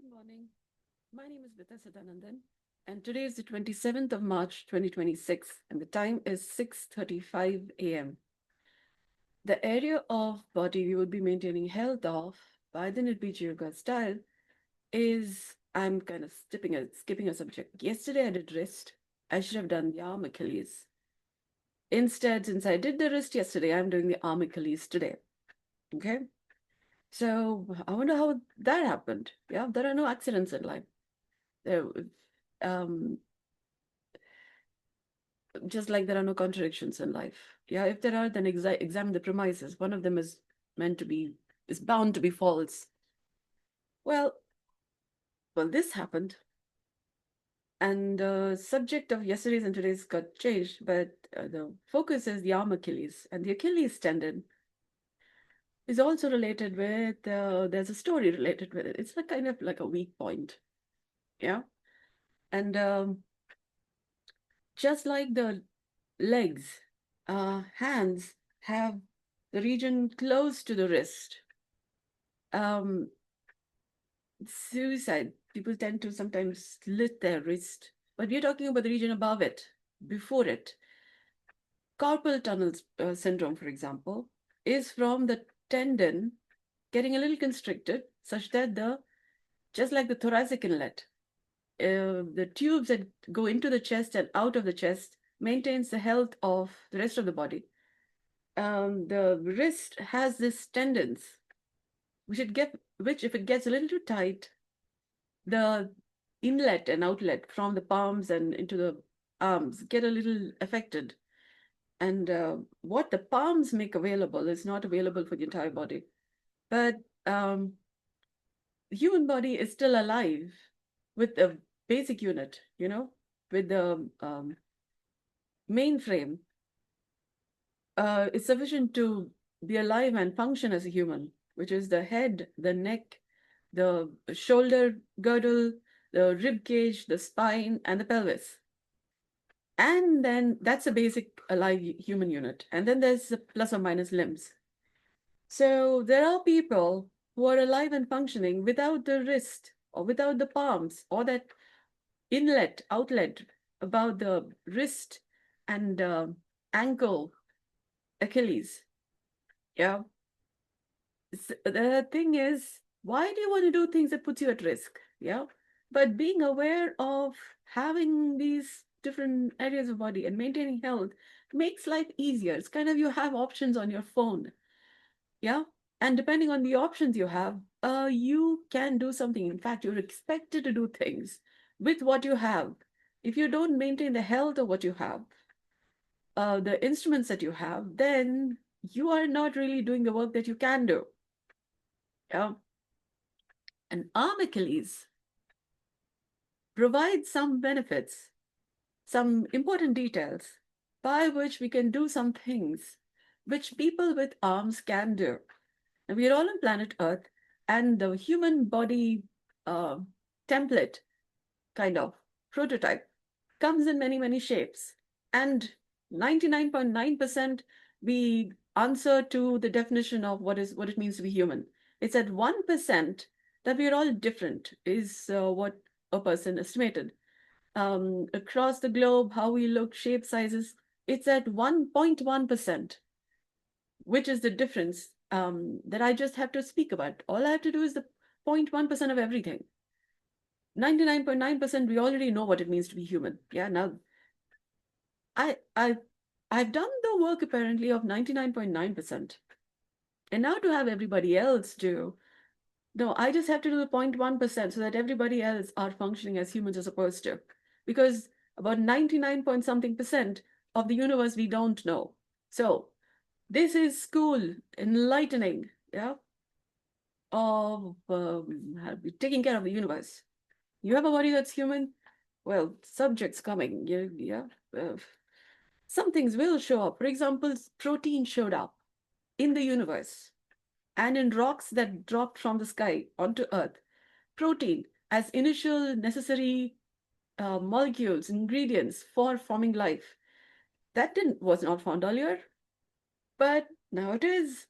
Good morning. My name is Vita Sadanandan, and today is the 27th of March 2026, and the time is 6:35 a.m. The area of body we would be maintaining health of by the Nirbeeja Yoga style is I'm kind of skipping a subject. Yesterday I did wrist. I should have done the arm Achilles. Instead, since I did the wrist yesterday, I'm doing the arm Achilles today. Okay? So I wonder how that happened. Yeah, there are no accidents in life. There, um, just like there are no contradictions in life. Yeah, if there are, then examine the premises. One of them is meant to be, is bound to be false. Well, well, this happened, and the subject of yesterday's and today's got changed, but the focus is the arm Achilles, and the Achilles tendon is also related with. There's a story related with it. It's like kind of like a weak point. Yeah, and just like the legs, hands have the region close to the wrist. Um, Suicide, people tend to sometimes slit their wrist, but we're talking about the region above it, before it. Carpal tunnel syndrome, for example, is from the tendon getting a little constricted, such that just like the thoracic inlet, the tubes that go into the chest and out of the chest maintains the health of the rest of the body. The wrist has this tendons, which if it gets a little too tight, the inlet and outlet from the palms and into the arms get a little affected. And what the palms make available is not available for the entire body. But the human body is still alive with the basic unit, with the mainframe. It's sufficient to be alive and function as a human, which is the head, the neck, the shoulder girdle, the rib cage, the spine, and the pelvis. And then that's a basic alive human unit. And then there's the plus or minus limbs. So there are people who are alive and functioning without the wrist or without the palms or that inlet, outlet about the wrist and ankle, Achilles. Yeah. The thing is, why do you want to do things that puts you at risk? Yeah. But being aware of having these different areas of body and maintaining health makes life easier. It's kind of you have options on your phone. Yeah. And depending on the options you have, you can do something. In fact, you're expected to do things with what you have. If you don't maintain the health of what you have, the instruments that you have, then you are not really doing the work that you can do. Yeah. And arm Achilles provides some benefits, some important details by which we can do some things which people with arms can do. And we are all on planet Earth, and the human body uh, template, kind of prototype, comes in many, many shapes. And 99.9% we answer to the definition of what it means to be human. It's at 1% that we are all different, is what a person estimated. Across the globe, how we look, shape, sizes, it's at 1.1%, which is the difference that I just have to speak about. All I have to do is the 0.1% of everything. 99.9%, we already know what it means to be human. Yeah, now I I I've done the work apparently of 99.9%. And now to have everybody else do, no, I just have to do the 0.1% so that everybody else are functioning as humans are supposed to. Because about 99 point something percent of the universe we don't know. So this is school, enlightening, yeah, of taking care of the universe. You have a body that's human, well, subjects coming, yeah. Uh, some things will show up. For example, protein showed up in the universe and in rocks that dropped from the sky onto Earth. Protein as initial necessary molecules, ingredients for forming life. That didn't was not found earlier, but now it is.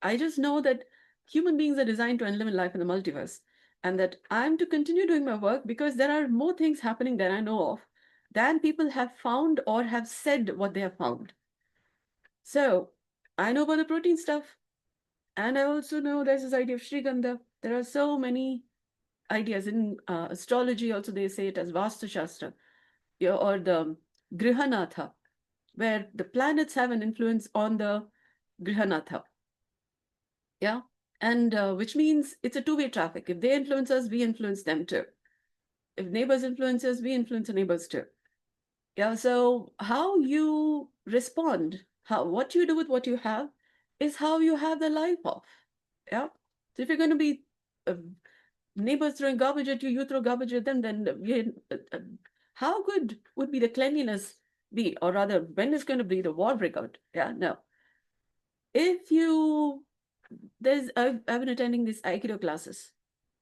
I just know that human beings are designed to limit life in the multiverse. and that I'm to continue doing my work because there are more things happening than I know of than people have found or have said what they have found. So I know about the protein stuff, and I also know there's this idea of Shrigandha. There are so many ideas in astrology. Also, they say it as Vastu Shastra, yeah, or the Grihanatha, where the planets have an influence on the Grihanatha. Yeah. And which means it's a two-way traffic. If they influence us, we influence them too. If neighbors influence us, we influence the neighbors too. Yeah. So how you respond, how what you do with what you have, is how you have the life of. Yeah. So if you're going to be uh, neighbors throwing garbage at you, you throw garbage at them, then how good would be the cleanliness be? Or rather, when is going to be the war break out? Yeah. No. If you I've been attending these Aikido classes,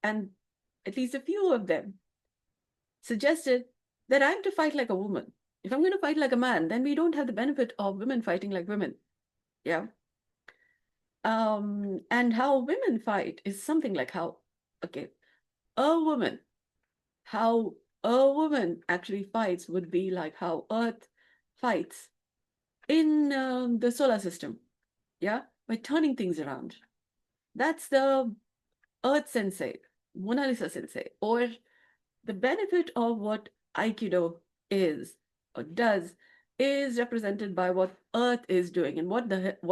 and at least a few of them suggested that I'm to fight like a woman. If I'm going to fight like a man, then we don't have the benefit of women fighting like women. Yeah. And how women fight is something like how, okay, a woman, how a woman actually fights would be like how Earth fights in the solar system. Yeah. By turning things around. That's the Earth Sensei, Mona Lisa Sensei, or the benefit of what Aikido is or does is represented by what Earth is doing, and what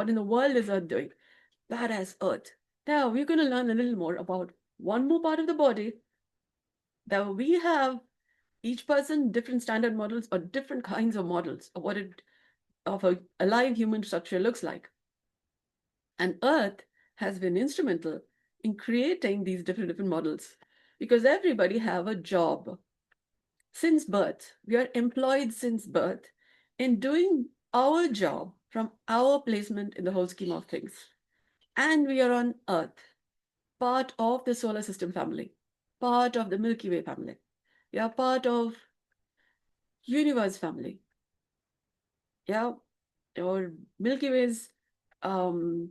in the world is Earth doing. That is Earth. Now we're going to learn a little more about one more part of the body that we have. Each person different standard models or different kinds of models of what it of a alive human structure looks like. And Earth has been instrumental in creating these different models because everybody have a job since birth. We are employed since birth in doing our job from our placement in the whole scheme of things. And we are on Earth, part of the solar system family, part of the Milky Way family. We are part of universe family. Yeah, or Milky Way's um,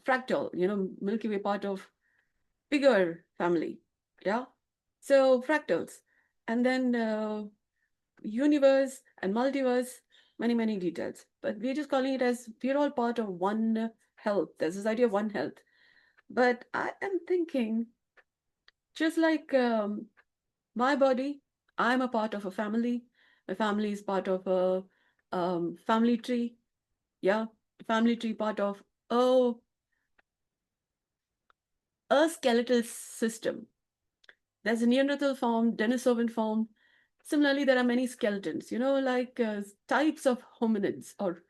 fractal, Milky Way part of bigger family. Yeah. So fractals. And then universe and multiverse, many, many details. But we're just calling it as we're all part of one health. There's this idea of one health. But I am thinking, just like my body, I'm a part of a family. My family is part of a family tree. Yeah. Family tree part of oh, a skeletal system. There's a Neanderthal form, Denisovan form. Similarly, there are many skeletons, like types of hominids or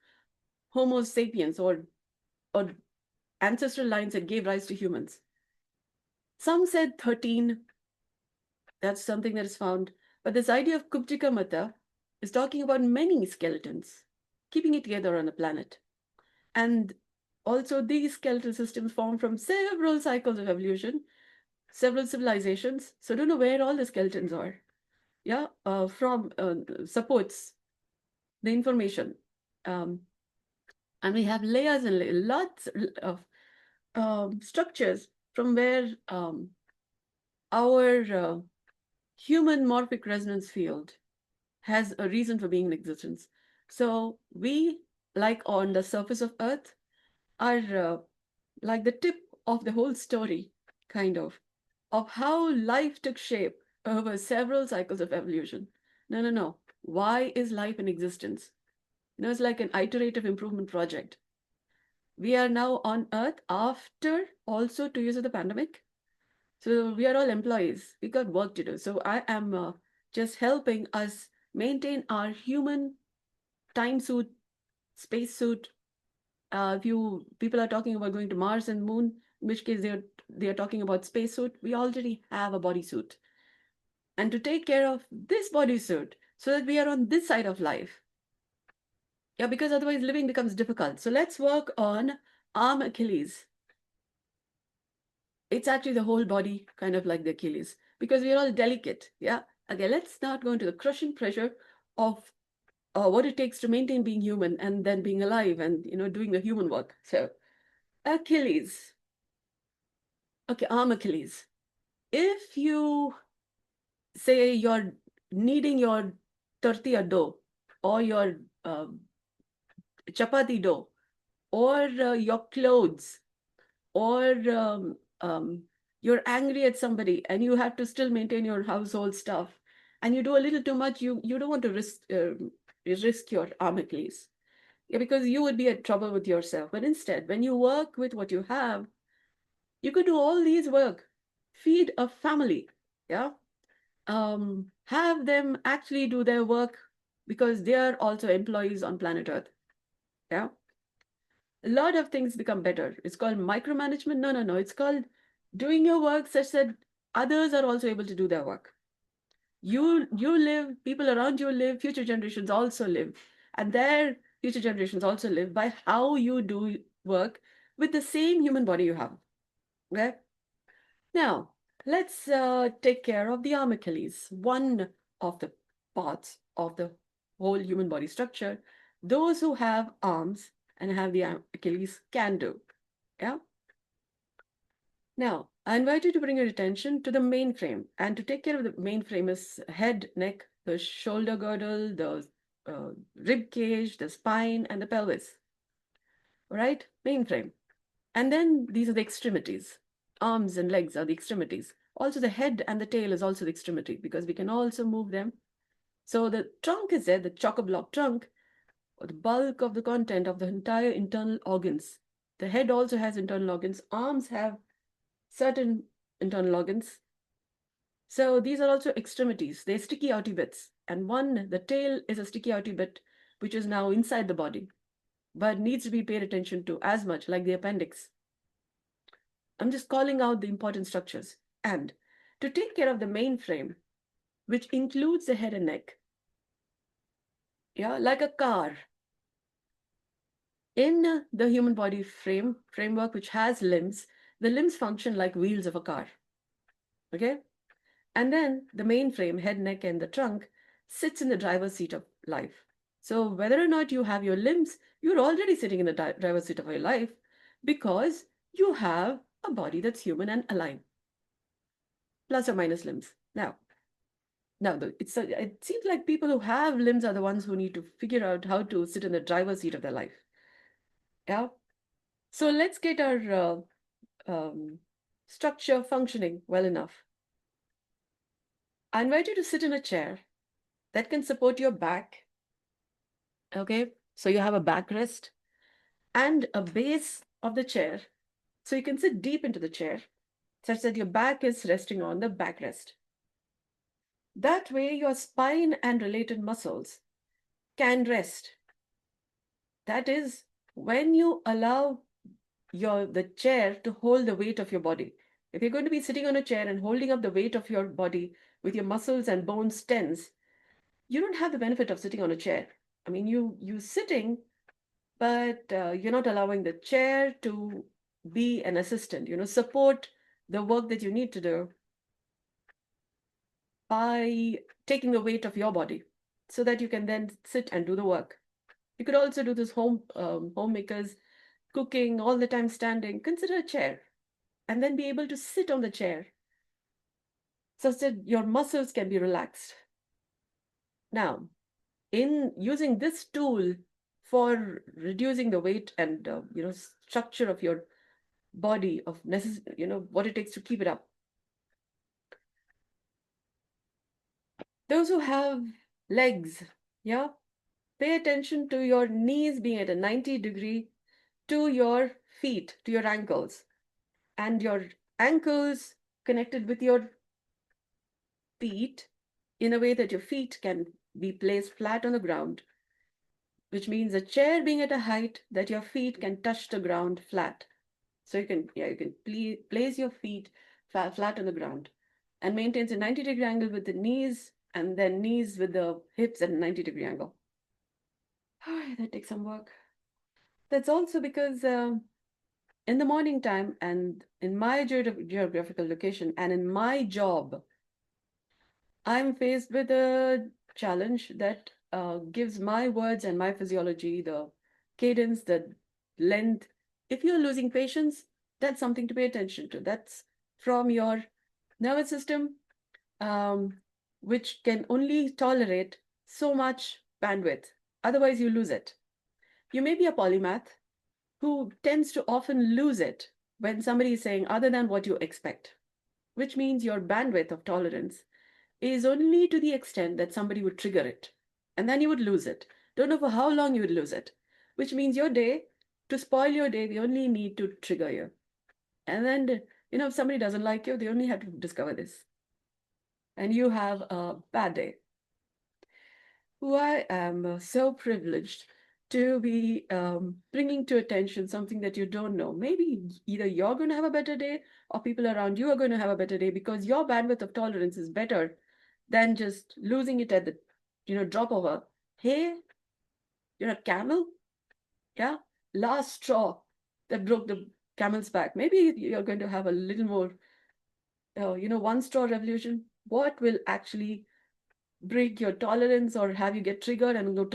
Homo sapiens or ancestral lines that gave rise to humans. Some said 13, that's something that is found. But this idea of Kuptika Mata is talking about many skeletons, keeping it together on a planet. And also, these skeletal systems form from several cycles of evolution, several civilizations. So, don't know where all the skeletons are. Yeah, from supports the information. Um, and we have layers and lots of structures from where our human morphic resonance field has a reason for being in existence. So we, like on the surface of Earth, are like the tip of the whole story, kind of how life took shape over several cycles of evolution. No, no, no. Why is life in existence? It's like an iterative improvement project. We are now on Earth after also 2 years of the pandemic. So we are all employees. We got work to do. So I am just helping us maintain our human time suit, space suit. If you people are talking about going to Mars and Moon, in which case they are talking about space suit. We already have a bodysuit, and to take care of this bodysuit so that we are on this side of life. Yeah, because otherwise living becomes difficult. So let's work on arm Achilles. It's actually the whole body, kind of like the Achilles, because we are all delicate. Yeah. Okay, let's not go into the crushing pressure of what it takes to maintain being human and then being alive and doing the human work. So Achilles. Okay, arm Achilles. If you say you're kneading your tortilla dough or your chapati dough or your clothes or you're angry at somebody and you have to still maintain your household stuff and you do a little too much, you don't want to risk your arm Achilles. Yeah, because you would be at trouble with yourself. But instead, when you work with what you have, you could do all these work, feed a family, yeah, have them actually do their work because they are also employees on planet Earth. Yeah, a lot of things become better. It's called micromanagement. No, no, no. It's called doing your work such that others are also able to do their work. You live, people around you live, future generations also live, and their future generations also live by how you do work with the same human body you have. Okay? Now, let's take care of the arm Achilles, one of the parts of the whole human body structure. Those who have arms and have the arm Achilles can do. Yeah. Now, I invite you to bring your attention to the main frame. And to take care of the main frame is head, neck, the shoulder girdle, the rib cage, the spine, and the pelvis. All right? Main frame. And then these are the extremities. Arms and legs are the extremities. Also, the head and the tail is also the extremity because we can also move them. So the trunk is there, the chock-a-block trunk, or the bulk of the content of the entire internal organs. The head also has internal organs. Arms have certain internal organs. So these are also extremities. They're sticky outy bits. And one, the tail is a sticky outy bit, which is now inside the body, but needs to be paid attention to as much like the appendix. I'm just calling out the important structures. And to take care of the main frame, which includes the head and neck, yeah, like a car, in the human body framework, which has limbs, the limbs function like wheels of a car. Okay? And then the main frame, head, neck, and the trunk, sits in the driver's seat of life. So whether or not you have your limbs, you're already sitting in the driver's seat of your life because you have a body that's human and alive, plus or minus limbs. Now, it seems like people who have limbs are the ones who need to figure out how to sit in the driver's seat of their life. Yeah. So let's get our structure functioning well enough. I invite you to sit in a chair that can support your back. Okay. So you have a backrest and a base of the chair. So you can sit deep into the chair such that your back is resting on the backrest. That way, your spine and related muscles can rest. That is, when you allow the chair to hold the weight of your body. If you're going to be sitting on a chair and holding up the weight of your body with your muscles and bones tense, you don't have the benefit of sitting on a chair. I mean, you sitting, but you're not allowing the chair to be an assistant, support the work that you need to do by taking the weight of your body so that you can then sit and do the work. You could also do this homemakers cooking all the time standing. Consider a chair and then be able to sit on the chair such that your muscles can be relaxed. Now, in using this tool for reducing the weight and structure of your body of what it takes to keep it up, those who have legs, yeah, pay attention to your knees being at a 90-degree to your feet, to your ankles, and your ankles connected with your feet in a way that your feet can be placed flat on the ground, which means a chair being at a height that your feet can touch the ground flat. So you can place your feet flat on the ground and maintains a 90-degree angle with the knees and then knees with the hips at a 90-degree angle. That takes some work. That's also because in the morning time and in my geographical location and in my job, I'm faced with a challenge that gives my words and my physiology the cadence, the length. If you're losing patience, that's something to pay attention to. That's from your Nervous system, um, which can only tolerate so much bandwidth. Otherwise, you lose it. You may be a polymath who tends to often lose it when somebody is saying other than what you expect, which means your bandwidth of tolerance is only to the extent that somebody would trigger it. And then you would lose it. Don't know for how long you would lose it, which means your day, to spoil your day, they only need to trigger you. And then, if somebody doesn't like you, they only have to discover this. And you have a bad day. Who I am so privileged to be bringing to attention something that you don't know. Maybe either you're going to have a better day or people around you are going to have a better day because your bandwidth of tolerance is better than just losing it at the drop of a hey, camel, yeah, last straw that broke the camel's back. Maybe you're going to have a little more, one straw revolution. What will actually break your tolerance or have you get triggered and go,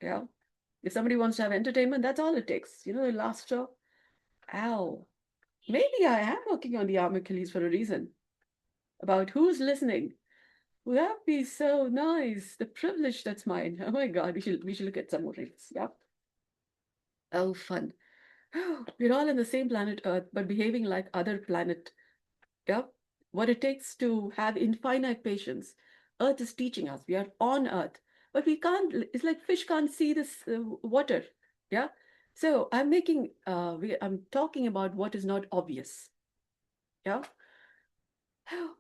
yeah. If somebody wants to have entertainment, that's all it takes. The last straw. Ow. Maybe I am working on the arm Achilles for a reason. About who's listening. Would that be so nice? The privilege that's mine. Oh my God, we should look at some more reels. Yeah. Oh, fun. We're all on the same planet Earth, but behaving like other planet. Yeah. What it takes to have infinite patience. Earth is teaching us. We are on Earth, but we can't. It's like fish can't see this water. Yeah. So I'm talking about what is not obvious. Yeah.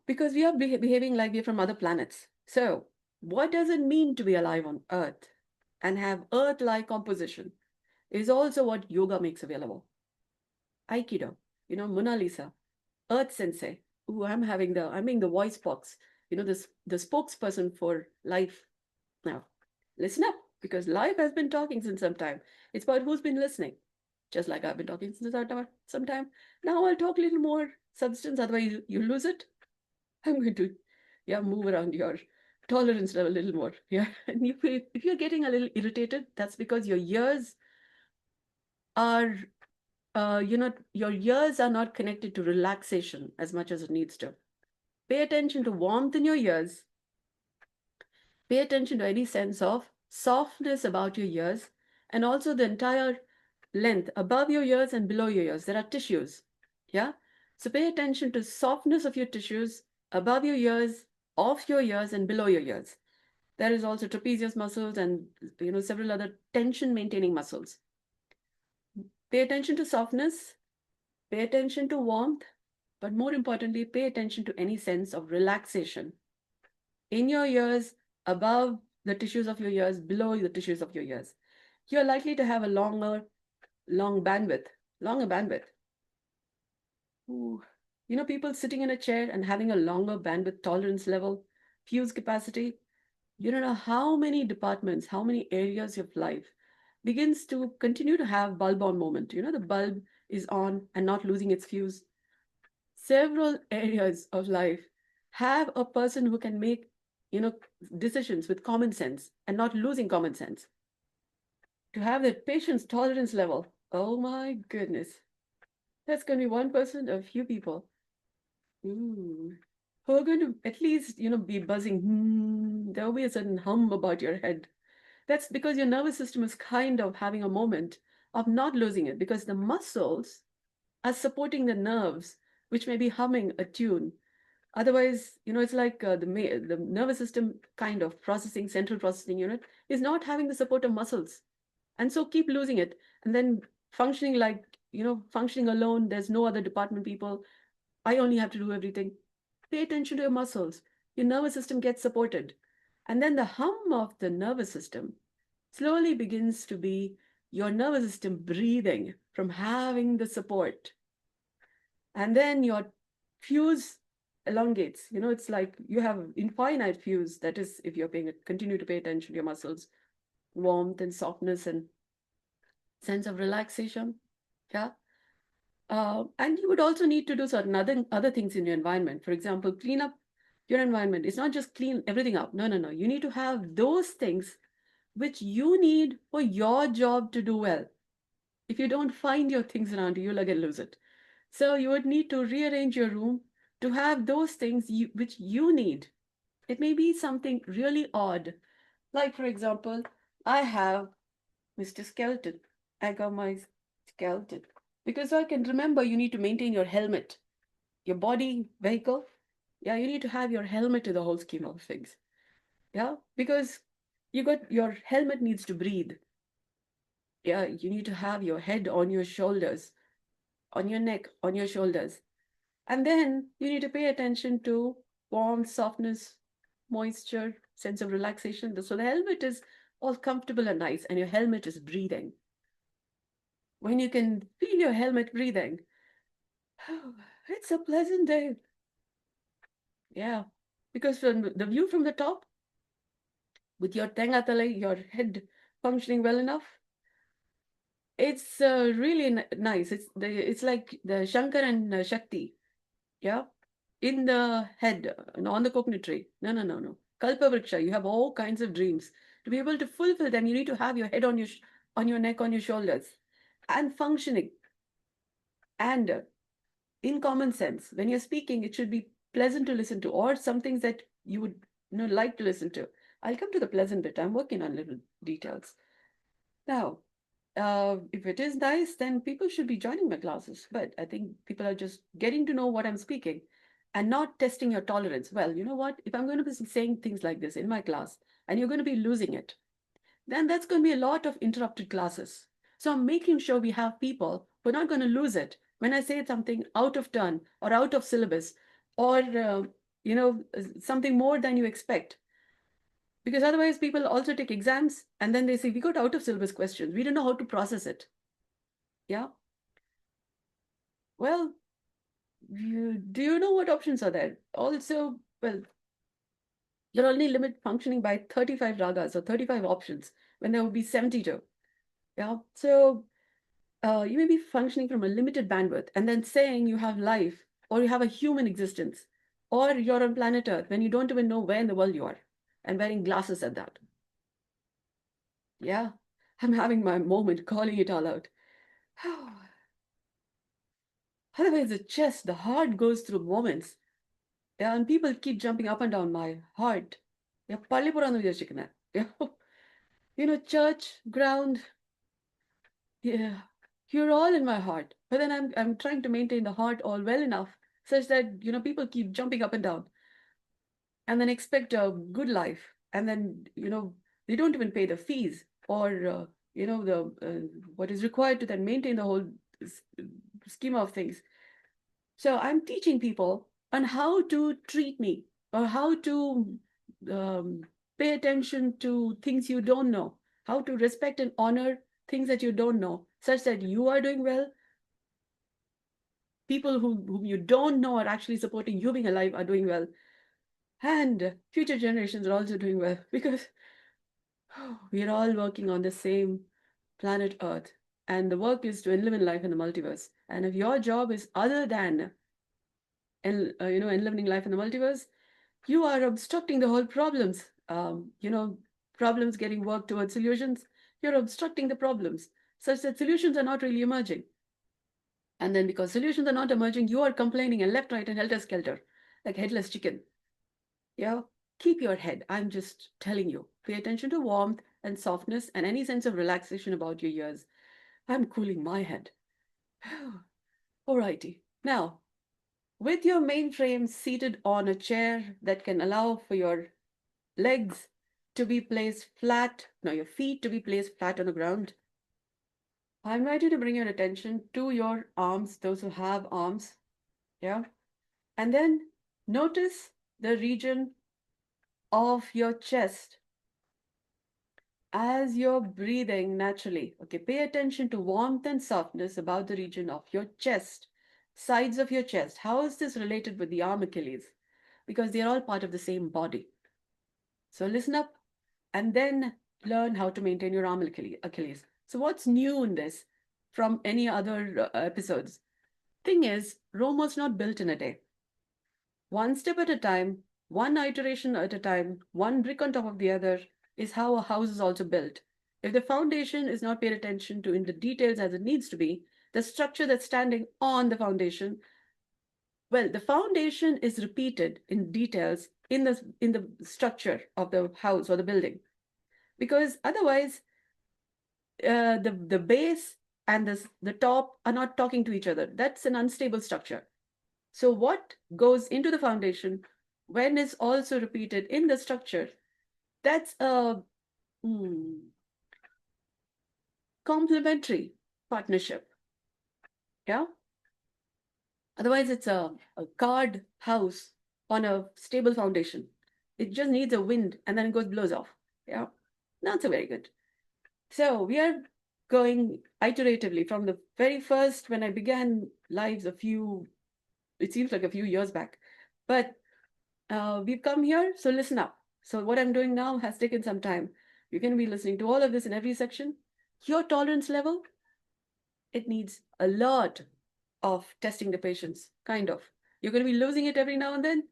Because we are behaving like we're from other planets. So, what does it mean to be alive on Earth and have Earth-like composition is also what yoga makes available. Aikido, Mona Lisa, Earth Sensei. Ooh, I'm being the voice box, the spokesperson for life. Now, listen up, because life has been talking since some time. It's about who's been listening, just like I've been talking since some time. Now I'll talk a little more substance, otherwise you lose it. I'm going to, yeah, move around your tolerance level a little more. Yeah. And if you're getting a little irritated, that's because are, your ears are not connected to relaxation as much as it needs to. Pay attention to warmth in your ears. Pay attention to any sense of softness about your ears and also the entire length above your ears and below your ears. There are tissues. Yeah. So pay attention to softness of your tissues above your ears, off your ears, and below your ears. There is also trapezius muscles and several other tension maintaining muscles. Pay attention to softness, pay attention to warmth, but more importantly, pay attention to any sense of relaxation in your ears, above the tissues of your ears, below the tissues of your ears. You're likely to have a long bandwidth, longer bandwidth. Ooh. People sitting in a chair and having a longer bandwidth tolerance level, fuse capacity, you don't know how many departments, how many areas of life begins to continue to have bulb on moment. The bulb is on and not losing its fuse. Several areas of life have a person who can make, you know, decisions with common sense and not losing common sense. To have that patience tolerance level, oh my goodness. That's going to be one person, a few people. Ooh. Who are going to at least, be buzzing. There will be a certain hum about your head. That's because your nervous system is kind of having a moment of not losing it because the muscles are supporting the nerves, which may be humming a tune. Otherwise, it's like the nervous system kind of processing, central processing unit is not having the support of muscles. And so keep losing it. And then functioning like, functioning alone, there's no other department people. I only have to do everything. Pay attention to your muscles. Your nervous system gets supported. And then the hum of the nervous system slowly begins to be your nervous system breathing from having the support. And then your fuse elongates. It's like you have infinite fuse. That is, if you're continue to pay attention to your muscles, warmth and softness and sense of relaxation. Yeah. And you would also need to do certain other things in your environment. For example, clean up your environment. It's not just clean everything up. No, no, no. You need to have those things which you need for your job to do well. If you don't find your things around you, you'll again lose it. So you would need to rearrange your room to have those things which you need. It may be something really odd. Like, for example, I have Mr. Skeleton. I got my skeleton. Because I can remember you need to maintain your helmet, your body vehicle. Yeah, you need to have your helmet to the whole scheme of things. Yeah, because your helmet needs to breathe. Yeah, you need to have your head on your shoulders, on your neck, on your shoulders. And then you need to pay attention to warmth, softness, moisture, sense of relaxation. So the helmet is all comfortable and nice, and your helmet is breathing. When you can feel your helmet breathing, it's a pleasant day. Yeah, because from the view from the top, with your tengatale, your head functioning well enough, it's really nice. It's like the Shankar and Shakti, yeah, in the head, on the coconut tree. No, no, no, no. Kalpavriksha, you have all kinds of dreams. To be able to fulfill them, you need to have your head on on your neck, on your shoulders, and functioning. And in common sense, when you're speaking, it should be pleasant to listen to, or some things that you would like to listen to. I'll come to the pleasant bit. I'm working on little details now. If it is nice, then people should be joining my classes. But I think people are just getting to know what I'm speaking and not testing your tolerance. Well, you know what? If I'm going to be saying things like this in my class and you're going to be losing it, then that's going to be a lot of interrupted classes. So I'm making sure we have people who are not going to lose it when I say something out of turn or out of syllabus or, something more than you expect. Because otherwise, people also take exams and then they say, we got out of syllabus questions. We don't know how to process it. Yeah. Well, do you know what options are there? Also, well, you're only limit functioning by 35 ragas or 35 options when there would be 72. Yeah. So you may be functioning from a limited bandwidth and then saying you have life or you have a human existence or you're on planet Earth when you don't even know where in the world you are and wearing glasses at that. Yeah. I'm having my moment calling it all out. Otherwise, the chest, the heart goes through moments. Yeah, and people keep jumping up and down my heart. Yeah, Pallippuram വിചാരിച്ചിരിക്കുന്നെ. Yeah. Church, ground, yeah, you're all in my heart. But then I'm trying to maintain the heart all well enough such that, people keep jumping up and down and then expect a good life. And then, they don't even pay the fees or, the what is required to then maintain the whole s- scheme of things. So I'm teaching people on how to treat me or how to um, pay attention to things you don't know, how to respect and honor things that you don't know, such that you are doing well. People whom you don't know are actually supporting you being alive are doing well. And future generations are also doing well because we are all working on the same planet Earth. And the work is to enliven life in the multiverse. And if your job is other than enlivening life in the multiverse, you are obstructing the whole problems. Problems getting worked towards solutions. You're obstructing the problems such that solutions are not really emerging. And then because solutions are not emerging, you are complaining and left, right, and helter skelter, like headless chicken. Yeah, keep your head. I'm just telling you. Pay attention to warmth and softness and any sense of relaxation about your ears. I'm cooling my head. Alrighty. Now, with your mainframe seated on a chair that can allow for your legs to be placed flat, no, your feet to be placed flat on the ground, I invite you to bring your attention to your arms, those who have arms, yeah, and then notice the region of your chest as you're breathing naturally. Okay, pay attention to warmth and softness about the region of your chest, sides of your chest. How is this related with the arm Achilles? Because they're all part of the same body. So listen up and then learn how to maintain your arm Achilles. So what's new in this from any other episodes? Thing is, Rome was not built in a day. One step at a time, one iteration at a time, one brick on top of the other is how a house is also built. If the foundation is not paid attention to in the details as it needs to be, the structure that's standing on the foundation Well, the foundation is repeated in details in the structure of the house or the building, because otherwise the base and the top are not talking to each other. That's an unstable structure. So what goes into the foundation when is also repeated in the structure, that's a hmm, complementary partnership. Yeah. Otherwise, it's a card house on a stable foundation. It just needs a wind and then it goes blows off. Yeah. Not so very good. So we are going iteratively from the very first when I began lives it seems like a few years back. But we've come here, so listen up. So what I'm doing now has taken some time. You're going to be listening to all of this in every section. Your tolerance level, it needs a lot of testing the patience, kind of. You're going to be losing it every now and then.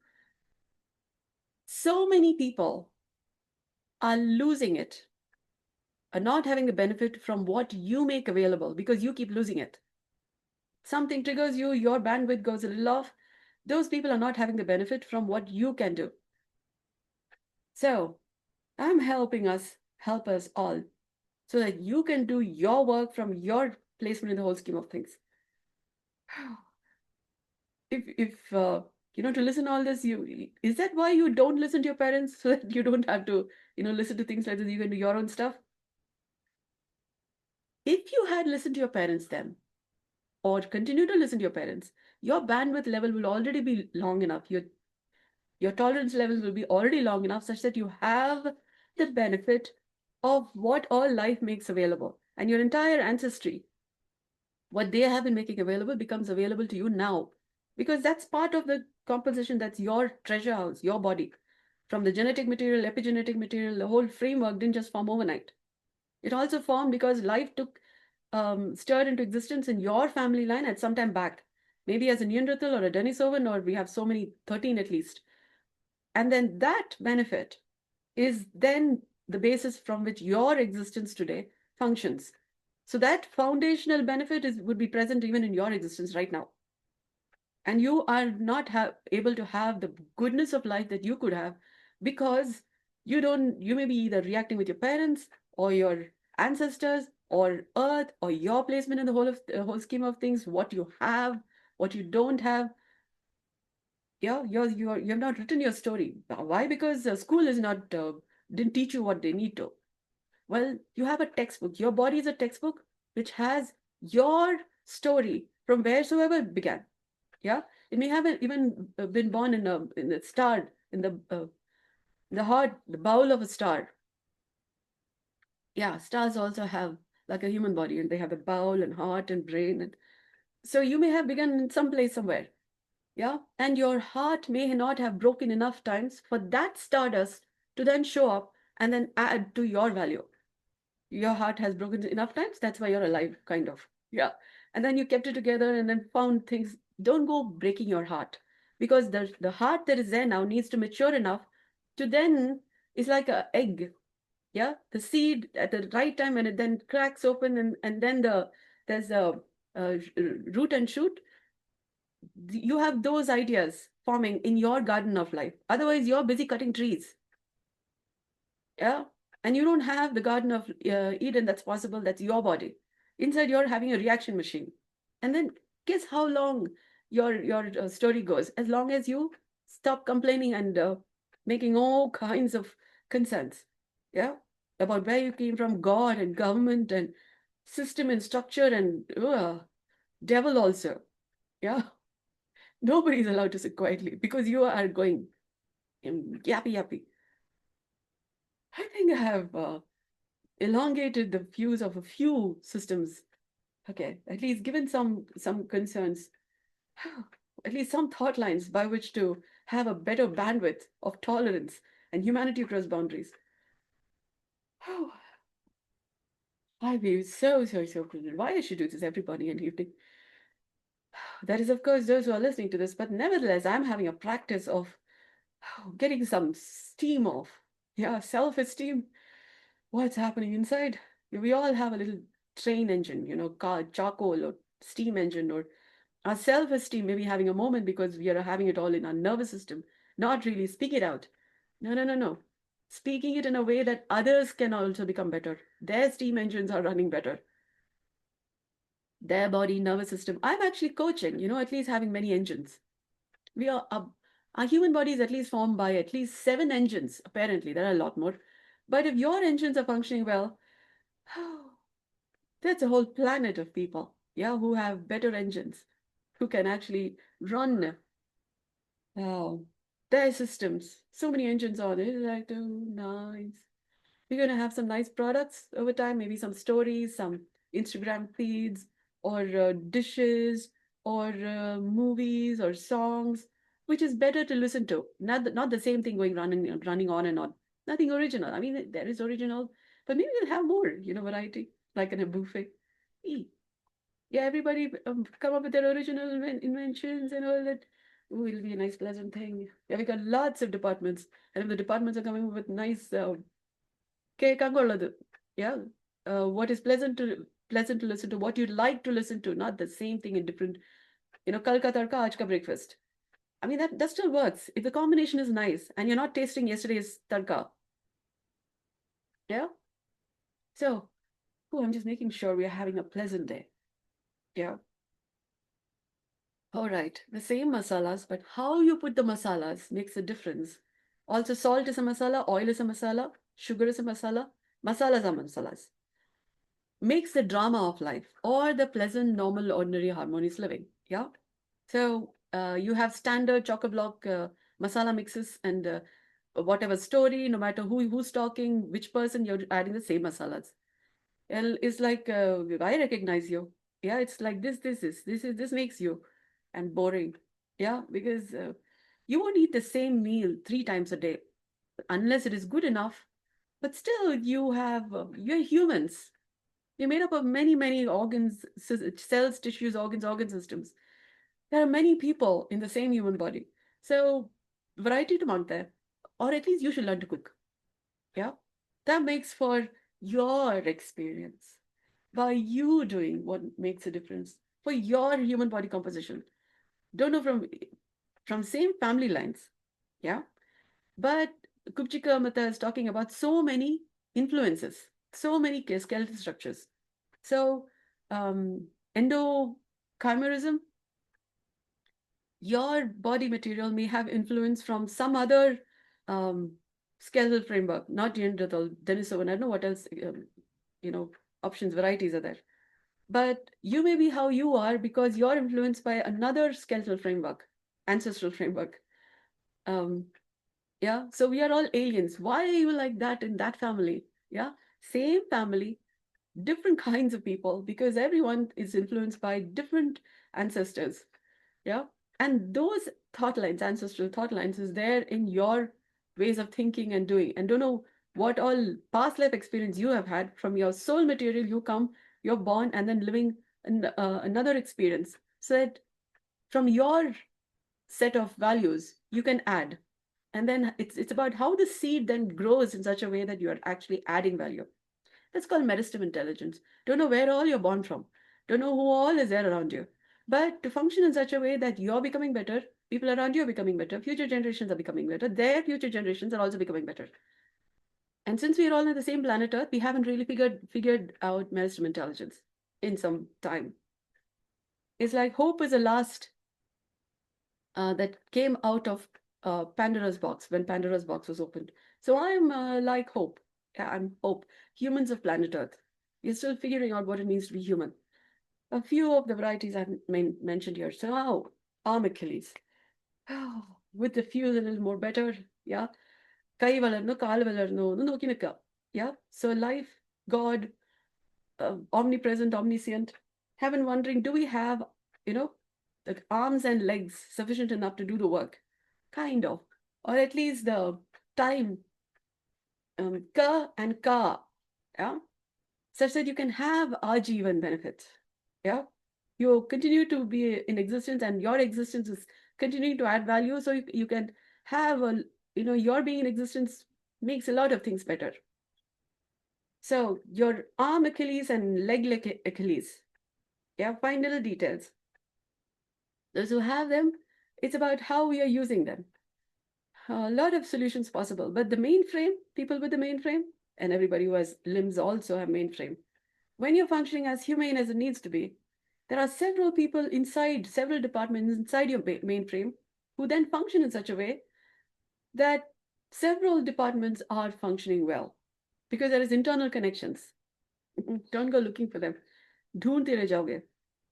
So many people are losing it, are not having the benefit from what you make available because you keep losing it. Something triggers you, your bandwidth goes a little off. Those people are not having the benefit from what you can do. So I'm help us all, so that you can do your work from your placement in the whole scheme of things. If to listen to all this, is that why you don't listen to your parents so that you don't have to listen to things like this? You can do your own stuff. If you had listened to your parents then, or continue to listen to your parents, your bandwidth level will already be long enough. Your tolerance levels will be already long enough such that you have the benefit of what all life makes available, and your entire ancestry, what they have been making available, becomes available to you now, because that's part of the composition. That's your treasure house, your body. From the genetic material, epigenetic material, the whole framework didn't just form overnight. It also formed because life took stirred into existence in your family line at some time back, maybe as a Neanderthal or a Denisovan, or we have so many, 13 at least. And then that benefit is then the basis from which your existence today functions. So that foundational benefit would be present even in your existence right now. And you are not able to have the goodness of life that you could have, because you may be either reacting with your parents or your ancestors or earth or your placement in the whole scheme of things, what you have, what you don't have. Yeah, you have not written your story. Why? Because school is not didn't teach you what they need to. Well, you have a textbook. Your body is a textbook which has your story from wheresoever it began. Yeah, it may have even been born in a star, in the heart, the bowl of a star. Yeah, stars also have like a human body, and they have a bowl and heart and brain, and so you may have begun in some place somewhere. Yeah, and your heart may not have broken enough times for that stardust to then show up and then add to your value. Your heart has broken enough times, that's why you're alive, kind of. Yeah. And then you kept it together and then found things. Don't go breaking your heart, because the heart that is there now needs to mature enough to then, it's like a egg. Yeah, the seed at the right time, and it then cracks open, and then there's a root and shoot. You have those ideas forming in your garden of life. Otherwise, you're busy cutting trees. Yeah. And you don't have the Garden of Eden that's possible. That's your body. Inside, you're having a reaction machine. And then guess how long your story goes? As long as you stop complaining and making all kinds of concerns. Yeah. About where you came from, God and government and system and structure and devil also. Yeah. Nobody's allowed to sit quietly because you are going yappy yappy. I think I have elongated the views of a few systems. Okay, at least given some concerns, at least some thought lines by which to have a better bandwidth of tolerance and humanity across boundaries. Oh, I'd be so grateful. Why I should do this everybody in the evening? That is, of course, those who are listening to this, but nevertheless, I'm having a practice of getting some steam off. Yeah, self-esteem. What's happening inside? We all have a little train engine, car, charcoal or steam engine or Our self-esteem may be having a moment because we are having it all in our nervous system, not really speak it out. No, no, no, no. Speaking it in a way that others can also become better. Their steam engines are running better. Their body, nervous system. I'm actually coaching, at least having many engines. We are, our human body is at least formed by at least 7 engines. Apparently, there are a lot more. But if your engines are functioning well, that's a whole planet of people, yeah, who have better engines, who can actually run their systems. So many engines on it. It's like, oh, nice. We're going to have some nice products over time, maybe some stories, some Instagram feeds, or dishes, or movies, or songs, which is better to listen to. Not the same thing going running on and on. Nothing original. I mean, there is original, but maybe we'll have more, variety, like in a buffet. Eat. Yeah, everybody come up with their original inventions and all that. Ooh, it'll be a nice, pleasant thing. Yeah, we got lots of departments, and if the departments are coming up with nice yeah, what is pleasant to listen to, what you'd like to listen to, not the same thing in different, kal ka tadka, aaj ka breakfast. I mean, that still works if the combination is nice and you're not tasting yesterday's tadka. Yeah. So, oh, I'm just making sure we are having a pleasant day. Yeah. All right, the same masalas, but how you put the masalas makes a difference. Also, salt is a masala, oil is a masala, sugar is a masala, masalas are masalas. Makes the drama of life or the pleasant, normal, ordinary, harmonious living. Yeah. So you have standard chock-a-block masala mixes and whatever story, no matter who's talking, which person, you're adding the same masalas. It's like I recognize you. Yeah, it's like this makes you and boring. Yeah, because you won't eat the same meal 3 times a day unless it is good enough. But still, you're humans. You're made up of many, many organs, cells, tissues, organ systems. There are many people in the same human body. So, variety to mount there. Or at least you should learn to cook. Yeah. That makes for your experience. By you doing what makes a difference for your human body composition. Don't know from same family lines. Yeah. But Kupchika Mata is talking about so many influences, so many skeletal structures. So, endochimerism, your body material may have influence from some other um, skeletal framework, not Neanderthal, Denisovan. I don't know what else, you know, options, varieties are there. But you may be how you are because you're influenced by another skeletal framework, ancestral framework. Um, yeah, so we are all aliens. Why are you like that in that family? Yeah, same family, different kinds of people because everyone is influenced by different ancestors. Yeah. And those thought lines, ancestral thought lines, is there in your ways of thinking and doing. And don't know what all past life experience you have had from your soul material. You come, you're born, and then living another experience. So that from your set of values, you can add. And then it's about how the seed then grows in such a way that you are actually adding value. That's called meristem intelligence. Don't know where all you're born from. Don't know who all is there around you. But to function in such a way that you're becoming better, people around you are becoming better, future generations are becoming better, their future generations are also becoming better. And since we're all on the same planet Earth, we haven't really figured out meristem intelligence in some time. It's like hope is the last that came out of Pandora's box when Pandora's box was opened. So I'm like hope. Yeah, I'm hope. Humans of planet Earth. We're still figuring out what it means to be human. A few of the varieties I've mentioned here. So, arm Achilles. With the few a little more better. Yeah. Kai valarno, kaal valarno, no noki. Yeah. So, life, God, omnipresent, omniscient. Heaven wondering, do we have, you know, the arms and legs sufficient enough to do the work? Kind of. Or at least the time, ka and ka. Yeah. Such that you can have Ajivan benefits. Yeah. You continue to be in existence and your existence is continuing to add value. So you can have your being in existence makes a lot of things better. So your arm Achilles and leg Achilles. Yeah. Find little details. Those who have them, it's about how we are using them. A lot of solutions possible, but the mainframe, people with the mainframe, and everybody who has limbs also have mainframe. When you're functioning as humane as it needs to be, there are several people inside, several departments inside your mainframe who then function in such a way that several departments are functioning well because there is internal connections. Don't go looking for them. ढूंढते रह जाओगे.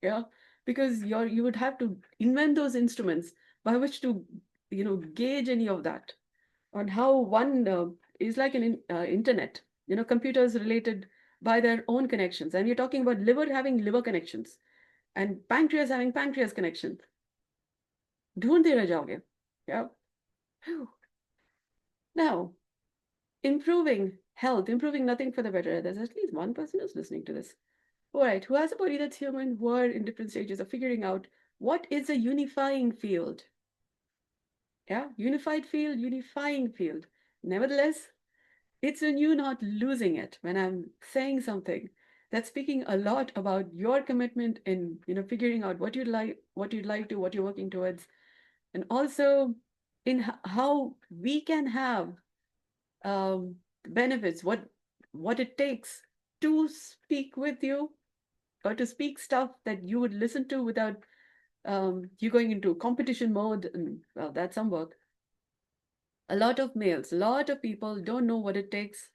Yeah, because you would have to invent those instruments by which to gauge any of that on how one is like an internet. Computers related by their own connections, and you're talking about liver having liver connections and pancreas having pancreas connections. ढूंढते रह जाओगे. Yeah. Now, improving health, improving nothing for the better. There's at least one person who's listening to this. All right, who has a body that's human, who are in different stages of figuring out what is a unifying field. Yeah, unified field, unifying field. Nevertheless, it's in you not losing it when I'm saying something that's speaking a lot about your commitment in figuring out what you'd like to, what you're working towards, and also in how we can have benefits, what it takes to speak with you or to speak stuff that you would listen to without you going into competition mode. And well, that's some work. A lot of males, a lot of people don't know what it takes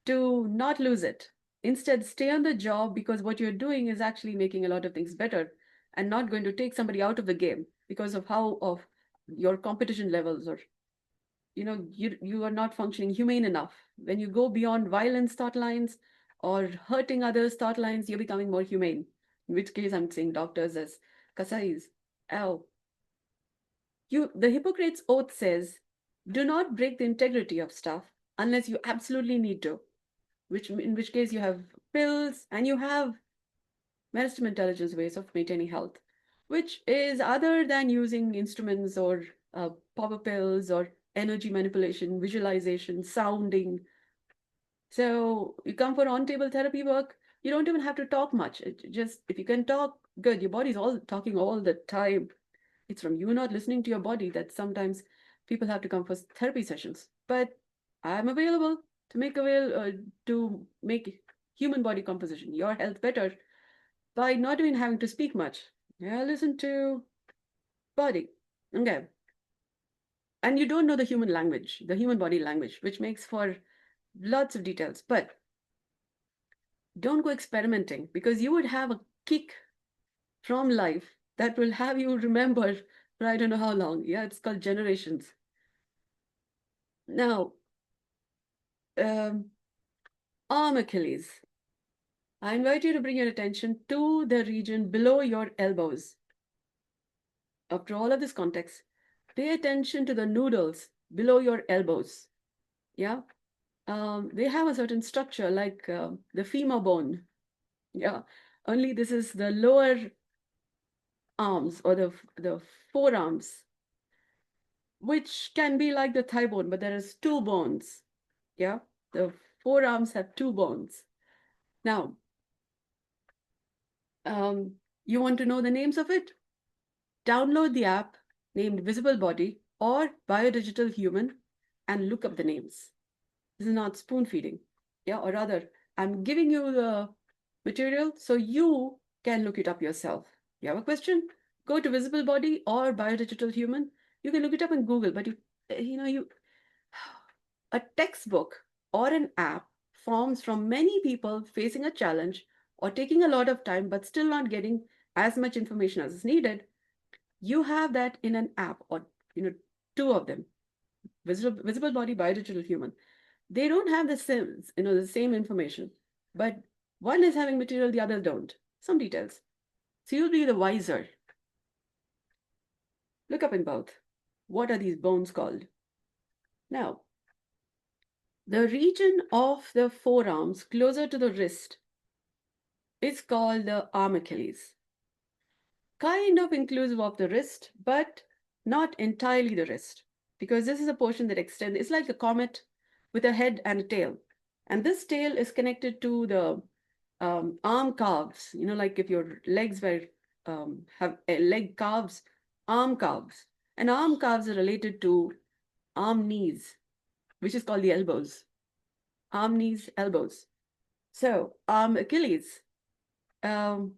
to not lose it. Instead, stay on the job because what you're doing is actually making a lot of things better and not going to take somebody out of the game because of how of your competition levels, or you are not functioning humane enough. When you go beyond violence thought lines or hurting others thought lines, you're becoming more humane, in which case I'm saying doctors as kasais. Oh, the Hippocrates oath says, do not break the integrity of stuff unless you absolutely need to, which in which case you have pills and you have medicine intelligence ways of maintaining health, which is other than using instruments or power pills or energy manipulation, visualization, sounding. So you come for on-table therapy work, you don't even have to talk much. Just if you can talk, good. Your body's all talking all the time. It's from you not listening to your body that sometimes people have to come for therapy sessions. But I'm available to make human body composition, your health better by not even having to speak much. Yeah, listen to body. Okay. And you don't know the human language, the human body language, which makes for lots of details. But don't go experimenting because you would have a kick from life that will have you remember for I don't know how long. Yeah, it's called generations. Now, um, arm Achilles. I invite you to bring your attention to the region below your elbows. After all of this context, pay attention to the noodles below your elbows. Yeah, they have a certain structure like the femur bone. Yeah, only this is the lower arms or the forearms, which can be like the thigh bone, but there is two bones. Yeah, the forearms have two bones. Now, you want to know the names of it? Download the app named Visible Body or Biodigital Human and look up the names. This is not spoon feeding. Yeah, or rather, I'm giving you the material so you can look it up yourself. You have a question? Go to Visible Body or Biodigital Human. You can look it up in Google, but you a textbook or an app forms from many people facing a challenge or taking a lot of time but still not getting as much information as is needed. You have that in an app, or two of them, visible body, biodigital human. They don't have the same information, but one is having material, the other don't. Some details. So you'll be the wiser. Look up in both. What are these bones called? Now, the region of the forearms closer to the wrist is called the arm Achilles. Kind of inclusive of the wrist, but not entirely the wrist, because this is a portion that extends. It's like a comet with a head and a tail. And this tail is connected to the arm calves. Like if your legs have leg calves arm calves. And arm calves are related to arm knees, which is called the elbows. Arm, knees, elbows. So, arm Achilles um,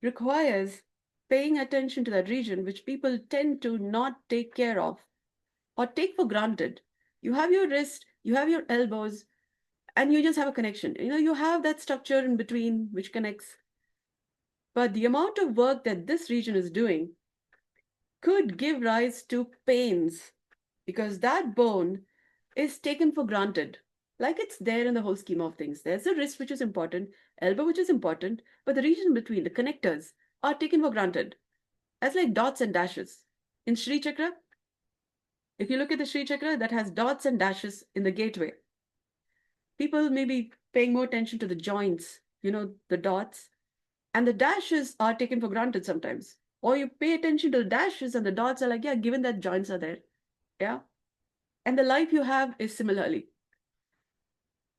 requires paying attention to that region, which people tend to not take care of or take for granted. You have your wrist, you have your elbows, and you just have a connection. You have that structure in between which connects. But the amount of work that this region is doing could give rise to pains because that bone is taken for granted. Like it's there in the whole scheme of things. There's the wrist, which is important, elbow, which is important, but the region between the connectors are taken for granted as like dots and dashes. In Sri Chakra, if you look at the Sri Chakra, that has dots and dashes in the gateway. People may be paying more attention to the joints, the dots, and the dashes are taken for granted sometimes. Or you pay attention to the dashes and the dots are like, yeah, given that joints are there. Yeah. And the life you have is similarly.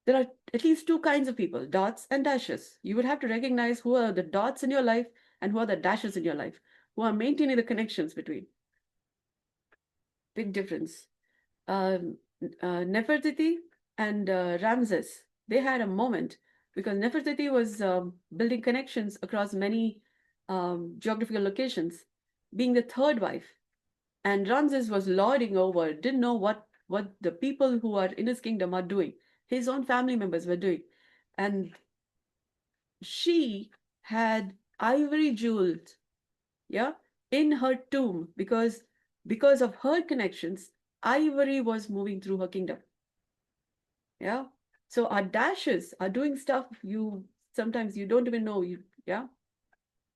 There are at least two kinds of people, dots and dashes. You would have to recognize who are the dots in your life and who are the dashes in your life, who are maintaining the connections between. Big difference. um, Nefertiti and Ramses, they had a moment because Nefertiti was building connections across many geographical locations, being the third wife. And Ramses was lording over, didn't know what the people who are in his kingdom are doing. His own family members were doing. And she had ivory jewels, yeah, in her tomb because of her connections, ivory was moving through her kingdom. Yeah. So our dashes are doing stuff you sometimes you don't even know. Yeah.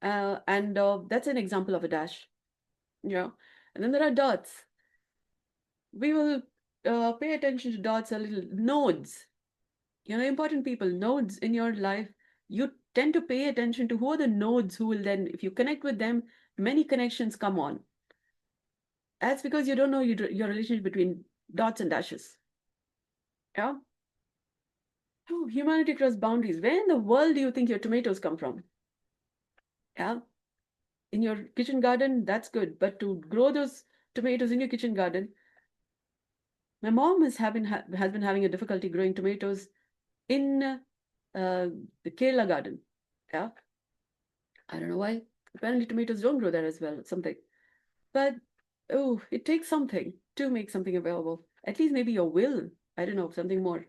And that's an example of a dash. Yeah. And then there are dots. We will pay attention to dots a little. Nodes. Important people, nodes in your life. You tend to pay attention to who are the nodes who will then, if you connect with them, many connections come on. That's because you don't know your relationship between dots and dashes. Yeah. Oh, humanity across boundaries. Where in the world do you think your tomatoes come from? Yeah. In your kitchen garden, that's good. But to grow those tomatoes in your kitchen garden, my mom has been having a difficulty growing tomatoes in the Kerala garden. Yeah. I don't know why. Apparently, tomatoes don't grow there as well. Something. But oh, it takes something to make something available. At least maybe your will. I don't know, something more.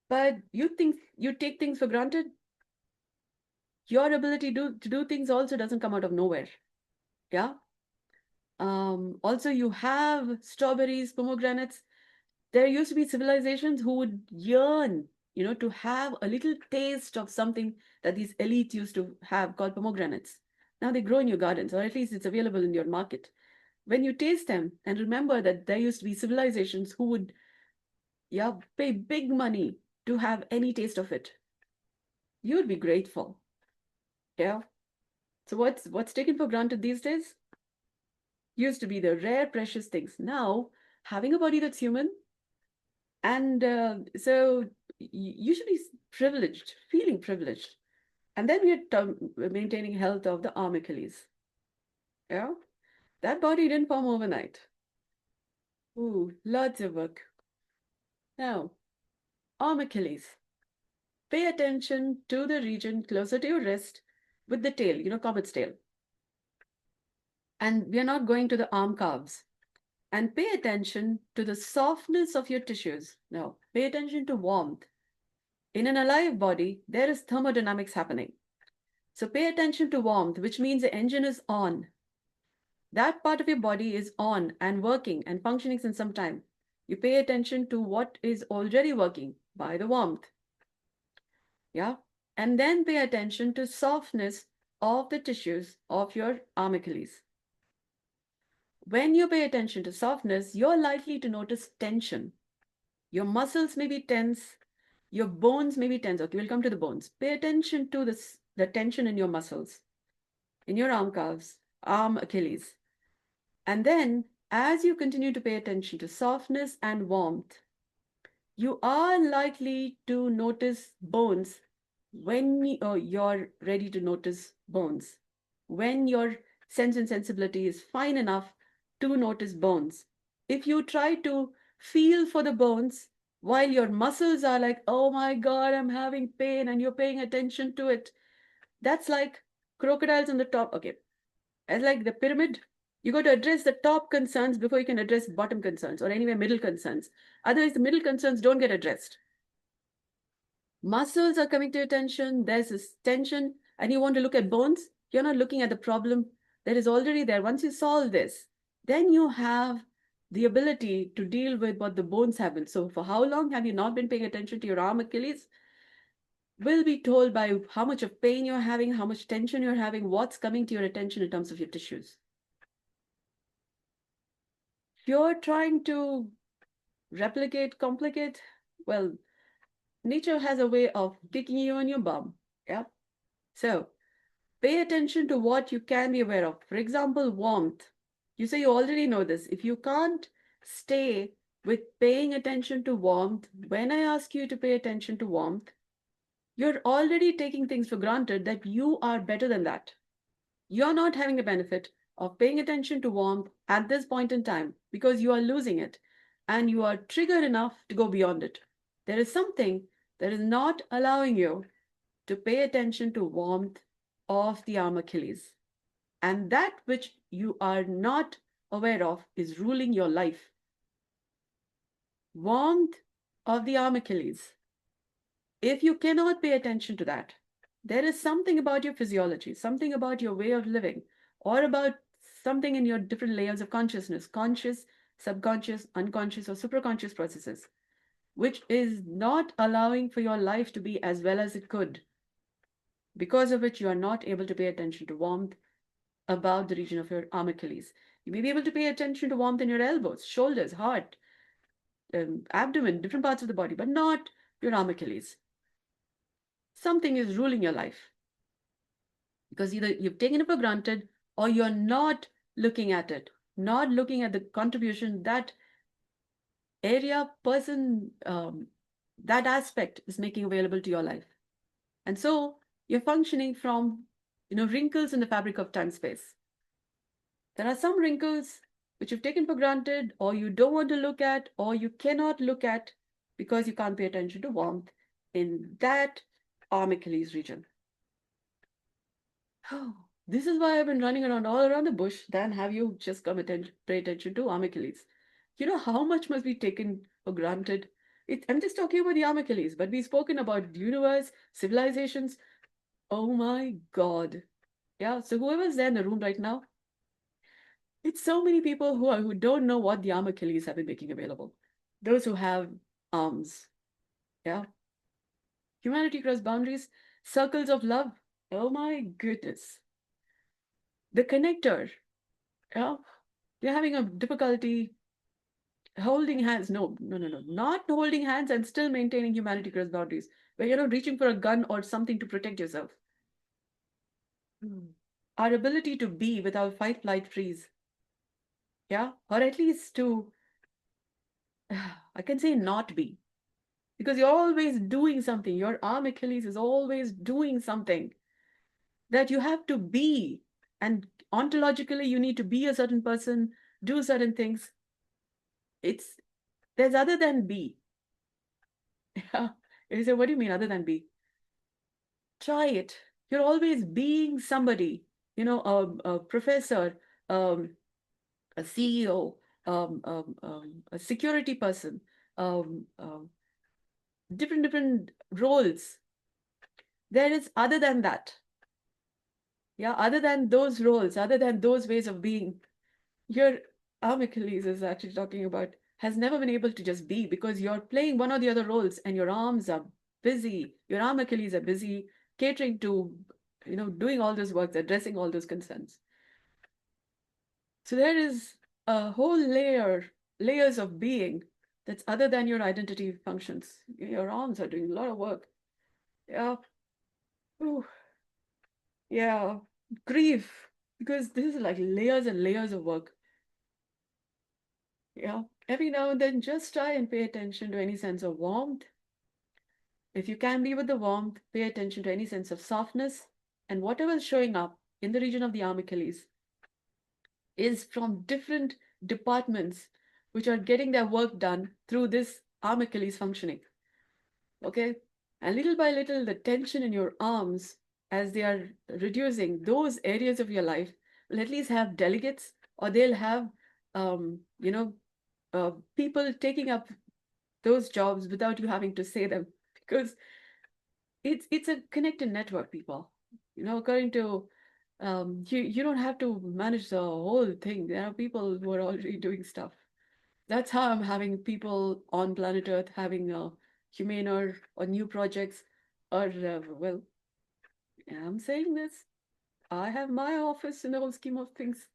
But you think you take things for granted. Your ability to do things also doesn't come out of nowhere. Yeah. Also, you have strawberries, pomegranates. There used to be civilizations who would yearn, to have a little taste of something that these elites used to have called pomegranates. Now they grow in your gardens, or at least it's available in your market. When you taste them and remember that there used to be civilizations who would, yeah, pay big money to have any taste of it, you would be grateful. Yeah. So what's taken for granted these days? Used to be the rare, precious things. Now, having a body that's human, and so you should be privileged, feeling privileged. And then we're maintaining health of the arm Achilles. Yeah, that body didn't form overnight. Ooh, lots of work. Now, arm Achilles. Pay attention to the region closer to your wrist with the tail, comet's tail. And we are not going to the arm calves. And pay attention to the softness of your tissues. Now, pay attention to warmth. In an alive body, there is thermodynamics happening. So pay attention to warmth, which means the engine is on. That part of your body is on and working and functioning since some time. You pay attention to what is already working by the warmth. Yeah. And then pay attention to softness of the tissues of your arm Achilles. When you pay attention to softness, you're likely to notice tension. Your muscles may be tense, your bones may be tense. Okay, we'll come to the bones. Pay attention to the tension in your muscles, in your arm calves, arm Achilles. And then, as you continue to pay attention to softness and warmth, you are likely to notice bones when you're ready to notice bones. When your sense and sensibility is fine enough to notice bones. If you try to feel for the bones while your muscles are like, oh my God, I'm having pain, and you're paying attention to it, that's like crocodiles on the top. Okay. As like the pyramid, you got to address the top concerns before you can address bottom concerns or anyway middle concerns. Otherwise, the middle concerns don't get addressed. Muscles are coming to attention, there's this tension, and you want to look at bones, you're not looking at the problem that is already there. Once you solve this, then you have the ability to deal with what the bones have been. So, for how long have you not been paying attention to your arm, Achilles? Will be told by how much of pain you're having, how much tension you're having, what's coming to your attention in terms of your tissues. You're trying to replicate, complicate. Well, nature has a way of kicking you on your bum. Yeah. So pay attention to what you can be aware of. For example, warmth. You say you already know this. If you can't stay with paying attention to warmth, when I ask you to pay attention to warmth, you're already taking things for granted that you are better than that. You're not having the benefit of paying attention to warmth at this point in time because you are losing it and you are triggered enough to go beyond it. There is something that is not allowing you to pay attention to warmth of the arm Achilles. And that which you are not aware of is ruling your life. Warmth of the arm Achilles. If you cannot pay attention to that, there is something about your physiology, something about your way of living, or about something in your different layers of consciousness, conscious, subconscious, unconscious, or superconscious processes, which is not allowing for your life to be as well as it could, because of which you are not able to pay attention to warmth about the region of your arm Achilles. You may be able to pay attention to warmth in your elbows, shoulders, heart, abdomen, different parts of the body, but not your arm Achilles. Something is ruling your life because either you've taken it for granted or you're not looking at it, not looking at the contribution that area, person, that aspect is making available to your life. And so you're functioning from, wrinkles in the fabric of time space. There are some wrinkles which you've taken for granted, or you don't want to look at, or you cannot look at because you can't pay attention to warmth in that arm Achilles region. Oh, this is why I've been running around all around the bush than have you just pay attention to arm Achilles. You know how much must be taken for granted? I'm just talking about the arm Achilles, but we've spoken about the universe, civilizations. Oh my God. Yeah, so whoever's there in the room right now, it's so many people who don't know what the arm Achilles have been making available. Those who have arms. Yeah. Humanity across boundaries, circles of love. Oh my goodness. The connector. Yeah. You're having a difficulty holding hands. No, no, no, no. Not holding hands and still maintaining humanity across boundaries. Where you're not reaching for a gun or something to protect yourself. Our ability to be without fight, flight, freeze. Yeah. Or at least to, I can say not be. Because you're always doing something. Your arm Achilles is always doing something that you have to be. And ontologically, you need to be a certain person, do certain things. There's other than be. Yeah. You say, what do you mean other than be? Try it. You're always being somebody, a professor, a CEO, a security person, different roles. There is other than that. Yeah, other than those roles, other than those ways of being, your arm Achilles is actually talking about has never been able to just be because you're playing one or the other roles and your arms are busy, your arm Achilles are busy catering to, doing all those works, addressing all those concerns. So there is a whole layers of being that's other than your identity functions. Your arms are doing a lot of work. Yeah. Ooh. Yeah. Grief. Because this is like layers and layers of work. Yeah. Every now and then, just try and pay attention to any sense of warmth. If you can be with the warmth, pay attention to any sense of softness and whatever is showing up in the region of the arm Achilles. is from different departments which are getting their work done through this arm Achilles functioning. Okay. And little by little, the tension in your arms, as they are reducing, those areas of your life will at least have delegates, or they'll have, um, you know, people taking up those jobs without you having to say them, because it's a connected network, people. According to you don't have to manage the whole thing. There are people who are already doing stuff. That's how I'm having people on planet Earth having humane or new projects. Or well, I'm saying this. I have my office in the whole scheme of things,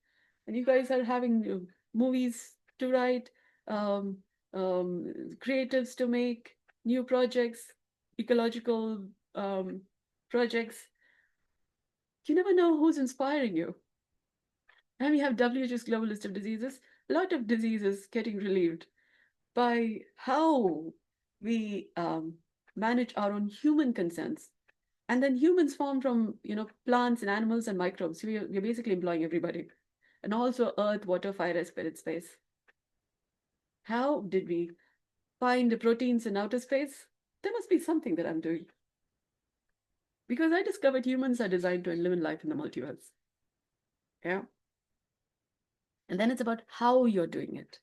and you guys are having movies to write, um, creatives to make, new projects, ecological projects. You never know who's inspiring you. And we have WHO's global list of diseases. A lot of diseases getting relieved by how we manage our own human concerns. And then humans form from, plants and animals and microbes. We're basically employing everybody. And also earth, water, fire, air, spirit, space. How did we find the proteins in outer space? There must be something that I'm doing. Because I discovered humans are designed to live in life in the multiverse. Yeah. And then it's about how you're doing it.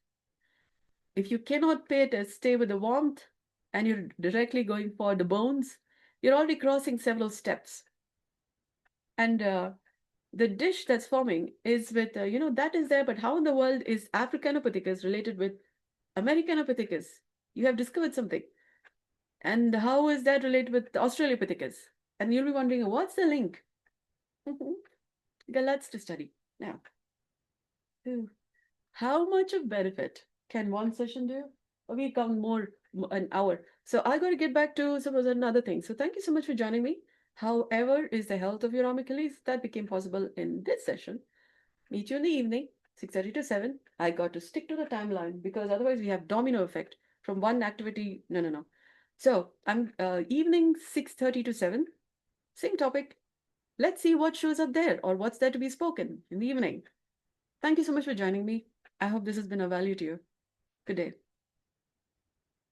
If you cannot stay with the warmth and you're directly going for the bones, you're already crossing several steps. And the dish that's forming is with, that is there, but how in the world is Africanopithecus related with Americanopithecus? You have discovered something. And how is that related with Australopithecus? And you'll be wondering, what's the link? Got lots to study. Now, how much of benefit can one session do? Or we come more an hour. So I got to get back to some other thing. So thank you so much for joining me. However, is the health of your arm Achilles? That became possible in this session. Meet you in the evening, 6:30 to 7. I got to stick to the timeline because otherwise we have domino effect from one activity. No, no, no. So I'm evening 6:30 to 7. Same topic. Let's see what shows up there or what's there to be spoken in the evening. Thank you so much for joining me. I hope this has been of value to you. Good day.